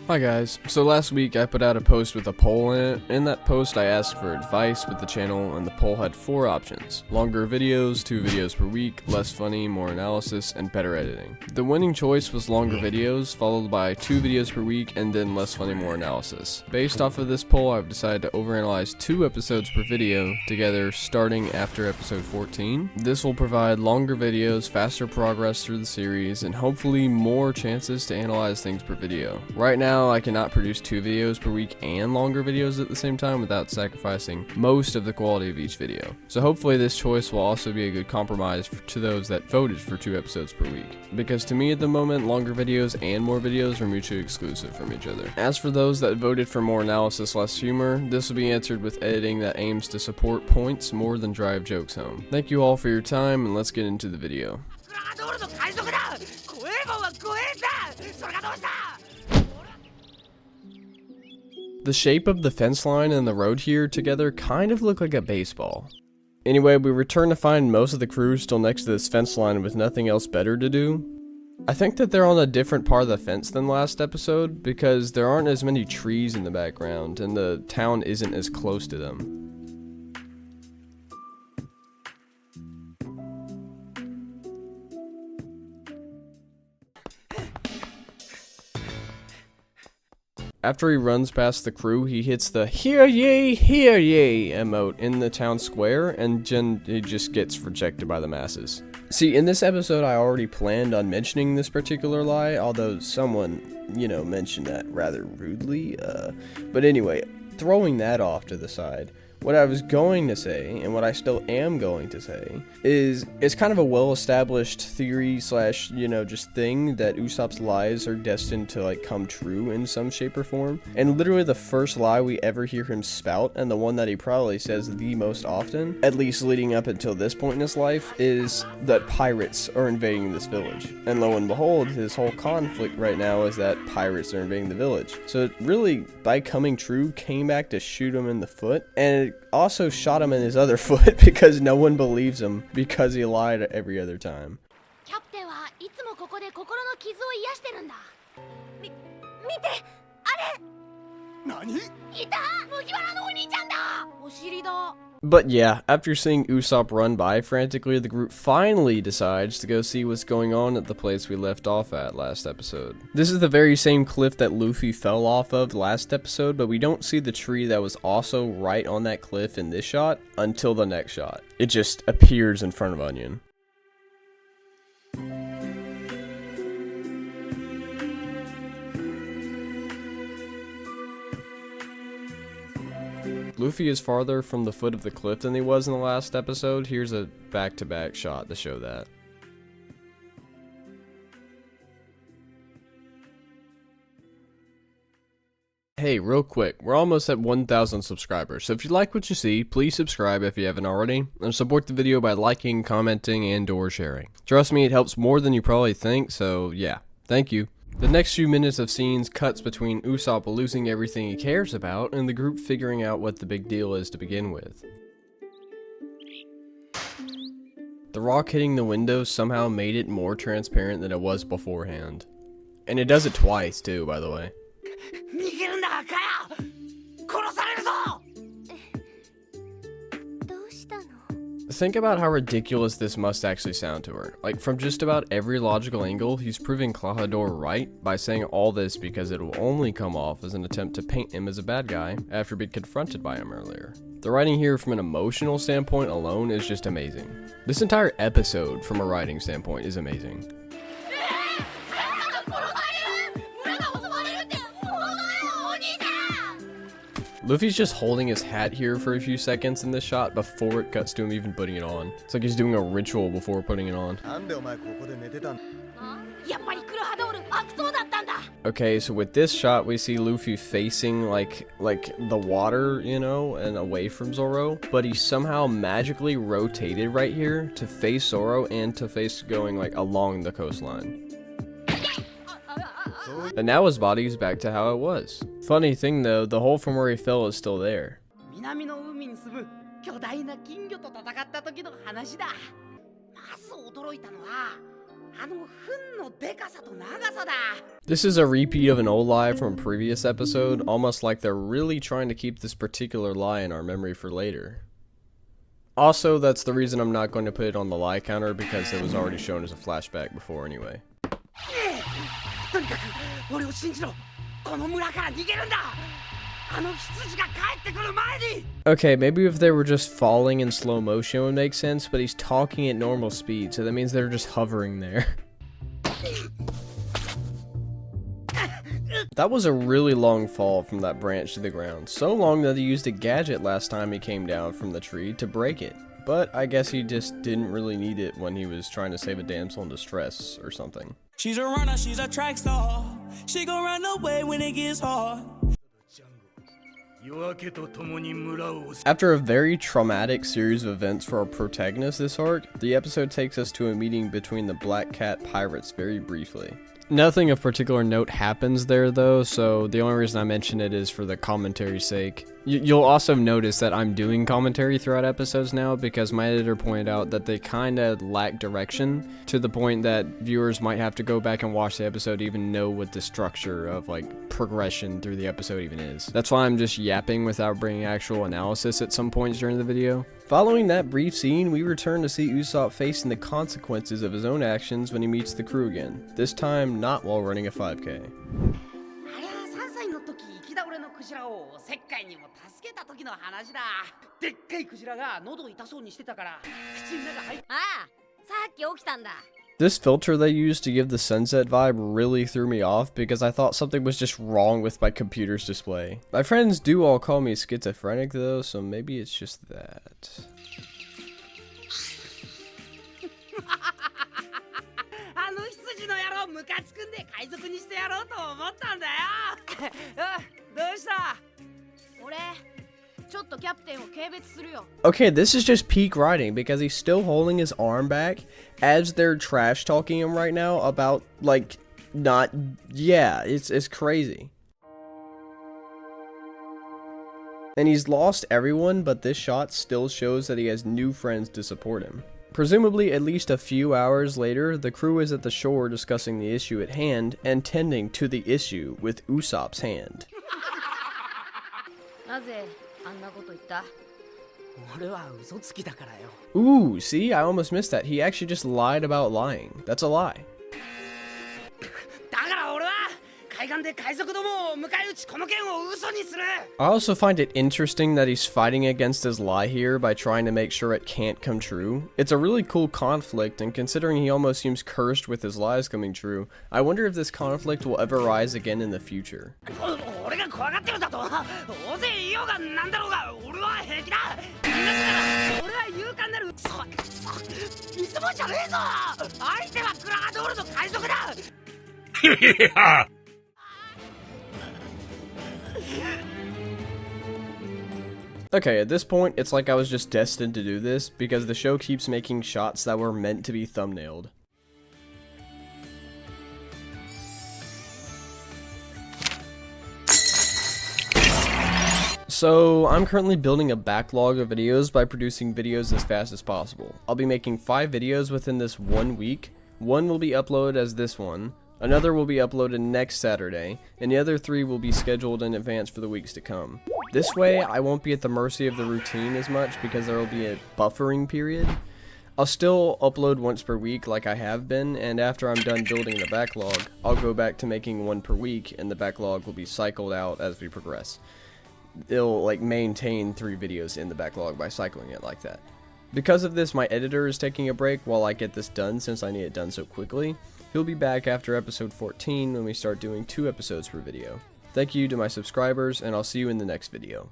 Hi guys, so last week I put out a post with a poll in it. In that post I asked for advice with the channel, and the poll had 4 options: longer videos, 2 videos per week, less funny, more analysis, and better editing. The winning choice was longer videos, followed by 2 videos per week, and then less funny, more analysis. Based off of this poll, I've decided to overanalyze 2 episodes per video together starting after episode 14. This will provide longer videos, faster progress through the series, and hopefully more chances to analyze things per video. Right now I cannot produce 2 videos per week and longer videos at the same time without sacrificing most of the quality of each video. So hopefully this choice will also be a good compromise to those that voted for 2 episodes per week. Because to me at the moment, longer videos and more videos are mutually exclusive from each other. As for those that voted for more analysis, less humor, this will be answered with editing that aims to support points more than drive jokes home. Thank you all for your time, and let's get into the video. The shape of the fence line and the road here together kind of look like a baseball. Anyway, we return to find most of the crew still next to this fence line with nothing else better to do. I think that they're on a different part of the fence than last episode because there aren't as many trees in the background and the town isn't as close to them. After he runs past the crew, he hits the hear ye emote in the town square, and he just gets rejected by the masses. See, in this episode I already planned on mentioning this particular lie, although someone, mentioned that rather rudely. But anyway, throwing that off to the side, what I was going to say, and what I still am going to say, is it's kind of a well-established theory / just thing that Usopp's lies are destined to come true in some shape or form. And literally the first lie we ever hear him spout, and the one that he probably says the most often, at least leading up until this point in his life, is that pirates are invading this village. And lo and behold, his whole conflict right now is that pirates are invading the village. So it really, by coming true, came back to shoot him in the foot, and it also shot him in his other foot because no one believes him because he lied every other time. But yeah, after seeing Usopp run by frantically, the group finally decides to go see what's going on at the place we left off at last episode. This is the very same cliff that Luffy fell off of last episode, but we don't see the tree that was also right on that cliff in this shot until the next shot. It just appears in front of Onion. Luffy is farther from the foot of the cliff than he was in the last episode. Here's a back-to-back shot to show that. Hey, real quick, we're almost at 1,000 subscribers, so if you like what you see, please subscribe if you haven't already, and support the video by liking, commenting, and/or sharing. Trust me, it helps more than you probably think, so yeah, thank you. The next few minutes of scenes cuts between Usopp losing everything he cares about and the group figuring out what the big deal is to begin with. The rock hitting the window somehow made it more transparent than it was beforehand. And it does it twice too, by the way. Think about how ridiculous this must actually sound to her. From just about every logical angle, he's proving Klahadore right by saying all this because it will only come off as an attempt to paint him as a bad guy after being confronted by him earlier. The writing here from an emotional standpoint alone is just amazing. This entire episode from a writing standpoint is amazing. Luffy's just holding his hat here for a few seconds in this shot before it cuts to him even putting it on. It's like he's doing a ritual before putting it on. Okay, so with this shot we see Luffy facing like the water, and away from Zoro, but he somehow magically rotated right here to face Zoro and to face going along the coastline. And now his body is back to how it was. Funny thing though, the hole from where he fell is still there. 南の海に住む巨大な金魚と戦った時の話だ。まず驚いたのはあの糞のでかさと長さだ。 This is a repeat of an old lie from a previous episode, almost like they're really trying to keep this particular lie in our memory for later. Also, that's the reason I'm not going to put it on the lie counter, because it was already shown as a flashback before anyway. とにかく俺を信じろ。この村から逃げるんだ。あの羊が帰ってくる前に。 Okay, maybe if they were just falling in slow motion would make sense, but he's talking at normal speed, so that means they're just hovering there. That was a really long fall from that branch to the ground, so long that he used a gadget last time he came down from the tree to break it. But I guess he just didn't really need it when he was trying to save a damsel in distress or something. She's a runner, she's a track star. She gon' run away when it gets hard. After a very traumatic series of events for our protagonist this arc, the episode takes us to a meeting between the Black Cat pirates very briefly. Nothing of particular note happens there though, so the only reason I mention it is for the commentary's sake. You'll also notice that I'm doing commentary throughout episodes now, because my editor pointed out that they kinda lack direction, to the point that viewers might have to go back and watch the episode to even know what the structure of like progression through the episode even is. That's why I'm just yapping without bringing actual analysis at some points during the video. Following that brief scene, we return to see Usopp facing the consequences of his own actions when he meets the crew again, this time not while running a 5K. あれは3歳の時生き倒れのクジラを石灰にも助けた時の話だ。でっかいクジラが喉痛そうにしてたから口の中入っ。ああ、さっき起きたんだ。 This filter they used to give the sunset vibe really threw me off, because I thought something was just wrong with my computer's display. My friends do all call me schizophrenic though, so maybe it's just that. あの羊の野郎ムカつくんで海賊にしてやろうと思ったんだよ。どうした？俺ちょっとキャプテンを軽蔑するよ。 Okay, this is just peak writing, because he's still holding his arm back as they're trash talking him right now about like not, yeah, it's crazy. And he's lost everyone, but this shot still shows that he has new friends to support him. Presumably, at least a few hours later, the crew is at the shore discussing the issue at hand and tending to the issue with Usopp's hand. なぜあんなこと言った？俺は嘘つきだからよ。 Ooh, see, I almost missed that. He actually just lied about lying. That's a lie. だから俺は海岸で海賊どもを迎え撃ちこの件を嘘にする。 I also find it interesting that he's fighting against his lie here by trying to make sure it can't come true. It's a really cool conflict, and considering he almost seems cursed with his lies coming true, I wonder if this conflict will ever rise again in the future. 俺が怖がってるんだと。大勢いようがなんだろうが俺は平気だ。みんなから俺は勇敢なるクソいつもじゃねえぞ。相手はクラードールの海賊だ。 Okay, at this point, it's like I was just destined to do this, because the show keeps making shots that were meant to be thumbnailed. So, I'm currently building a backlog of videos by producing videos as fast as possible. I'll be making 5 videos within this 1 week. One will be uploaded as this one, another will be uploaded next Saturday, and the other 3 will be scheduled in advance for the weeks to come. This way, I won't be at the mercy of the routine as much, because there will be a buffering period. I'll still upload once per week like I have been, and after I'm done building the backlog, I'll go back to making 1 per week, and the backlog will be cycled out as we progress. It'll like maintain 3 videos in the backlog by cycling it like that. Because of this, my editor is taking a break while I get this done, since I need it done so quickly. He'll be back after episode 14 when we start doing 2 episodes per video. Thank you to my subscribers, and I'll see you in the next video.